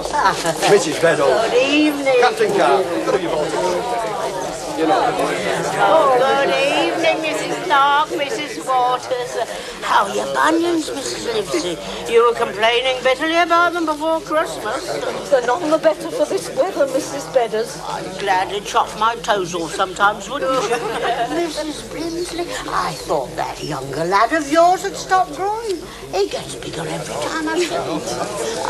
Mrs. Beddoes. Good evening. Captain Carr. Oh, good evening, Mrs. Clark, Mrs. Waters. How are your bunions, Mrs. Livesey? You were complaining bitterly about them before Christmas. They're none the better for this weather, Mrs. Bedders. I'd gladly chop my toes off sometimes, wouldn't you? Mrs. Brinsley, I thought that younger lad of yours had stopped growing. He gets bigger every time I see him.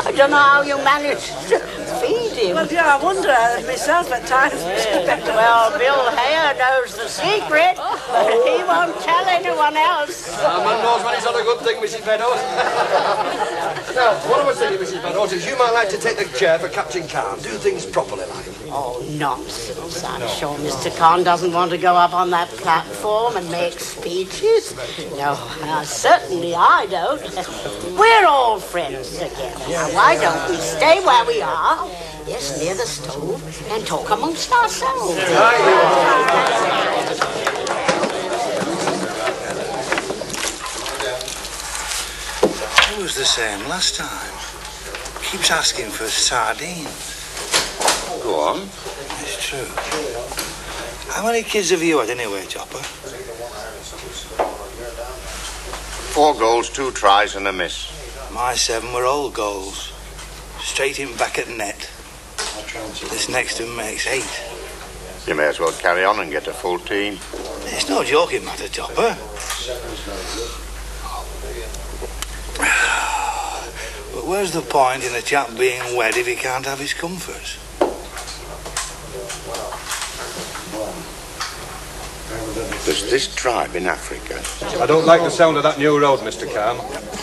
I don't know how you manage to feed him. Well, yeah, I wonder myself at times, Mr. Bedders. Well, Bill Hare knows the secret, but he won't tell anyone else. A man knows when it's not a good thing, Mrs. Beddoes. Now, what I was saying, Mrs. Beddoes, is you might like to take the chair for Captain Carr and do things properly, like. Oh, nonsense. I'm sure Mr. Conn doesn't want to go up on that platform and make speeches. No, certainly I don't. We're all friends together. Now, why don't we stay where we are? Yes, near the stove, and talk amongst ourselves. It was the same last time. Keeps asking for sardines. Go on. It's true. How many kids have you had anyway, Chopper? 4 goals, 2 tries and a miss. My 7 were all goals. Straight in back at net. This next one makes 8. You may as well carry on and get a full team. It's no joking matter, Chopper. But where's the point in a chap being wed if he can't have his comforts? There's this tribe in Africa. I don't like the sound of that new road, Mr. Carr.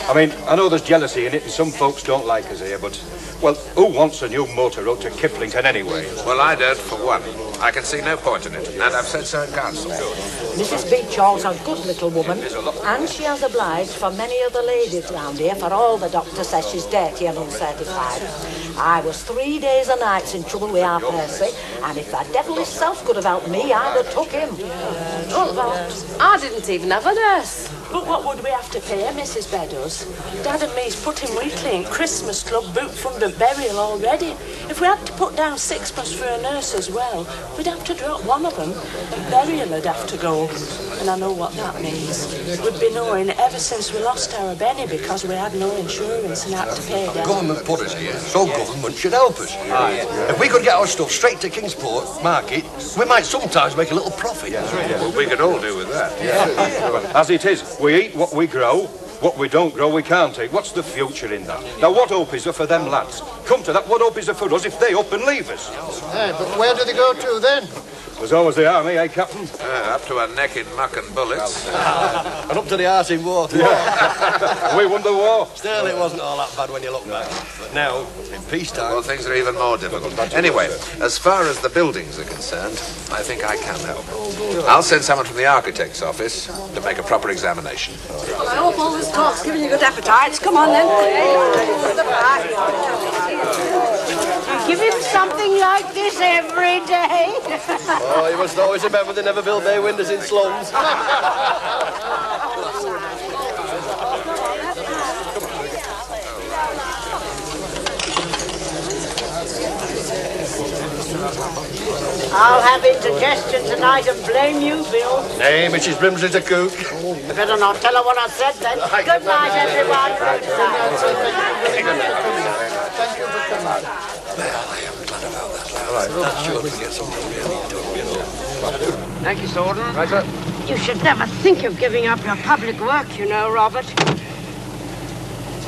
I mean, I know there's jealousy in it and some folks don't like us here, but, well, who wants a new motor road to Kiplington anyway? Well, I don't, for one. I can see no point in it, and I've said so in council. Mrs. Beechall's a good little woman, and she has obliged for many of the ladies round here, for all the doctor says she's dirty and uncertified. I was 3 days and nights in trouble with our Percy, and if the devil himself could have helped me, I'd have took him. I didn't even have a nurse. But what would we have to pay her, Mrs. Beddoes? Dad and me's put him weekly in Christmas Club boot funded burial already. If we had to put down 6 for a nurse as well, we'd have to drop one of them, and burial would have to go. And I know what that means. We'd be knowing ever since we lost our Benny because we had no insurance and had to pay down. Government put us here, so government should help us. If we could get our stuff straight to Kingsport Market, we might sometimes make a little profit. Well, we could all do with that. As it is, we eat what we grow. What we don't grow, we can't eat. What's the future in that? Now, what hope is there for them lads? Come to that, what hope is there for us if they up and leave us? But where do they go to then? There's always the army, eh, Captain? Up to our neck in muck and bullets. And up to the arse in water. Yeah. We won the war. Still, it wasn't all that bad when you look back. But now, in peacetime... Well, things are even more difficult. Anyway, as far as the buildings are concerned, I think I can help. I'll send someone from the architect's office to make a proper examination. Well, I hope all this talk's giving you good appetites. Come on, then. You give him something like this every day. Oh, you must always remember they never build bay windows in slums. I'll have indigestion tonight and blame you, Bill. Nay, Mrs. Brimsley's a kook. You better not tell her what I said then. Good night, everyone. Good night. Thank you for coming. Well, I am glad about that. All right, that's sure to get some Thank you, Sorden. Right, sir. You should never think of giving up your public work, you know, Robert.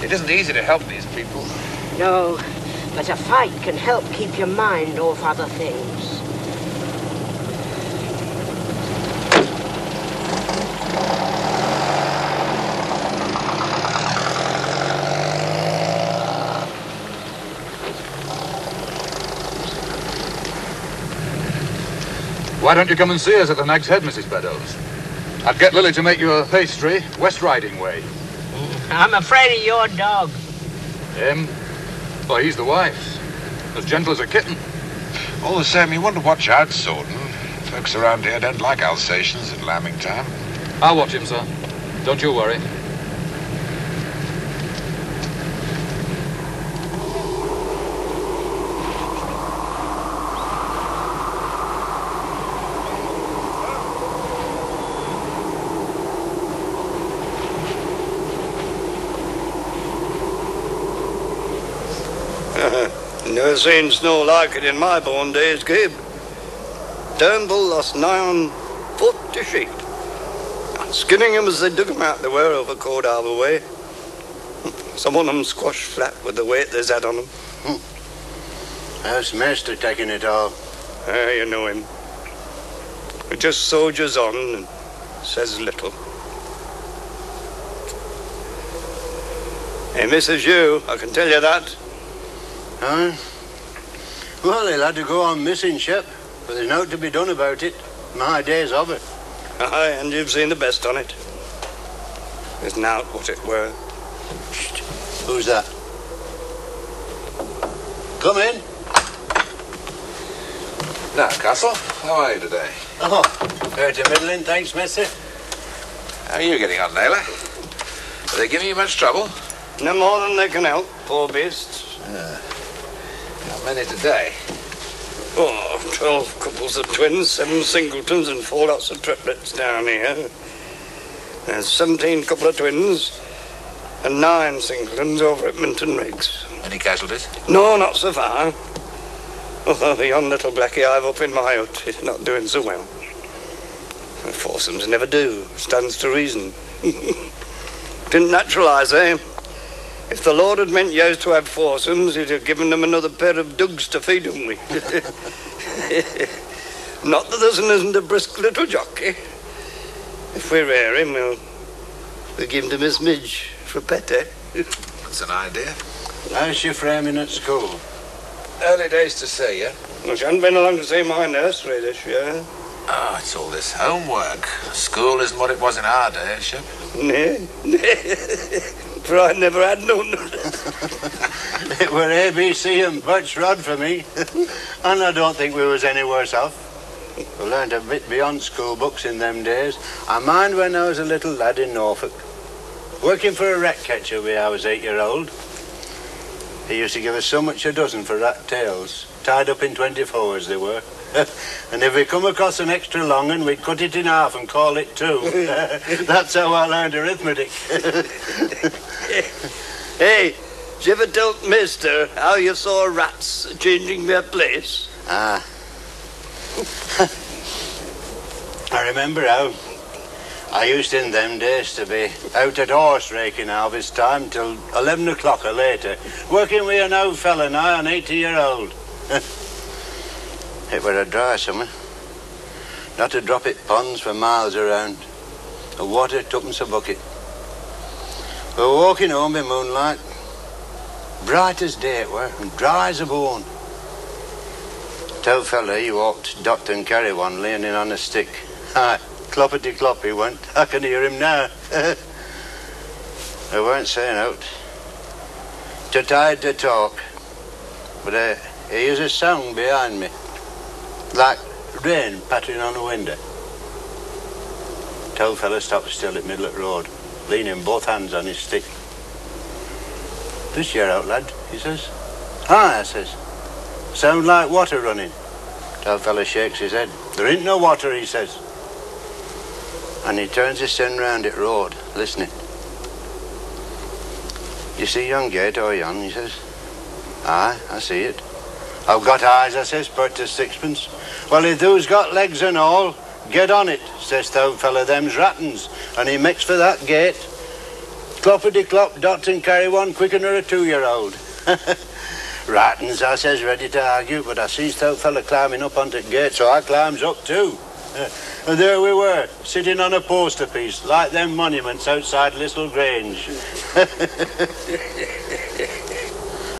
It isn't easy to help these people. No, but a fight can help keep your mind off other things. Why don't you come and see us at the Nag's Head, Mrs. Beddoes? I'd get Lily to make you a pastry, West Riding way. I'm afraid of your dog. Him? Well, he's the wife's. As gentle as a kitten. All the same, you want to watch out, Sorden. Folks around here don't like Alsatians in lambing time. I'll watch him, sir. Don't you worry. Never seen snow like it in my born days, Gabe. Turnbull lost nigh on 40 sheep. Skinning them as they dug them out, they were over Cold Harbour way. Some of them squashed flat with the weight there's had on them. How's Master taking it all? You know him. He just soldiers on and says little. He misses you, I can tell you that. Huh? Well, he'll have to go on missing, Shep, but there's naught to be done about it. My days of it. Aye, and you've seen the best on it. There's naught what it were. Shh. Who's that? Come in. Now, Castle, how are you today? Oh, pretty middling, thanks, mister. How are you getting on, Naylor? Are they giving you much trouble? No more than they can help, poor beasts. How many today? 12 couples of twins, 7 singletons, and 4 lots of triplets down here. There's 17 couple of twins and 9 singletons over at Minton Riggs. Any casualties? No, not so far. Although the young little blackie I've up in my hut is not doing so well. Foursomes never do. Stands to reason. Didn't naturalise, eh? If the Lord had meant yours to have foursomes, he'd have given them another pair of dugs to feed them with. Not that there isn't a brisk little jockey. If we rear him, we'll give him to Miss Midge for a pet, eh? That's an idea. How's your framing at school? Early days to see you. Well, she hasn't been along to see my nursery this year. Oh, it's all this homework. School isn't what it was in our day, Shep. Nay. For I never had none. It were ABC and Butch Rod for me. And I don't think we was any worse off. We learned a bit beyond school books in them days. I mind when I was a little lad in Norfolk, working for a rat catcher when I was 8-year-old. He used to give us so much a dozen for rat tails, tied up in 24s they were. And if we come across an extra long one, we'd cut it in half and call it 2. That's how I learned arithmetic. Hey, did you ever tell Mister how you saw rats changing their place? Ah. I remember how I used in them days to be out at horse raking harvest time till 11 o'clock or later, working with an old fella nigh on 80-year-old. It were a dry summer. Not a drop it ponds for miles around. The water tuppence a bucket. We were walking home in moonlight. Bright as day it were, and dry as a bone. Tell fella he walked Doctor and carry one leaning on a stick. Aye, cloppity clop he went. I can hear him now. I weren't saying out. Too tired to talk. But he hears a sound behind me. Like rain pattering on a window. Tell fella stopped still at middle of the road, leaning both hands on his stick. This year out, lad, he says. Aye, I says. Sound like water running. Tell fella shakes his head. There ain't no water, he says. And he turns his sin round at road, listening. You see yon gate or yon, he says. Aye, I see it. I've got eyes, I says, put to 6pence. Well, if thou's got legs and all, get on it, says the old fella, them's rattans. And he makes for that gate. Cloppity-clop, dot and carry one quicker nor a 2-year-old. Rattans, I says, ready to argue, but I sees the old fella climbing up onto the gate, so I climbs up too. And there we were, sitting on a poster piece, like them monuments outside Little Grange.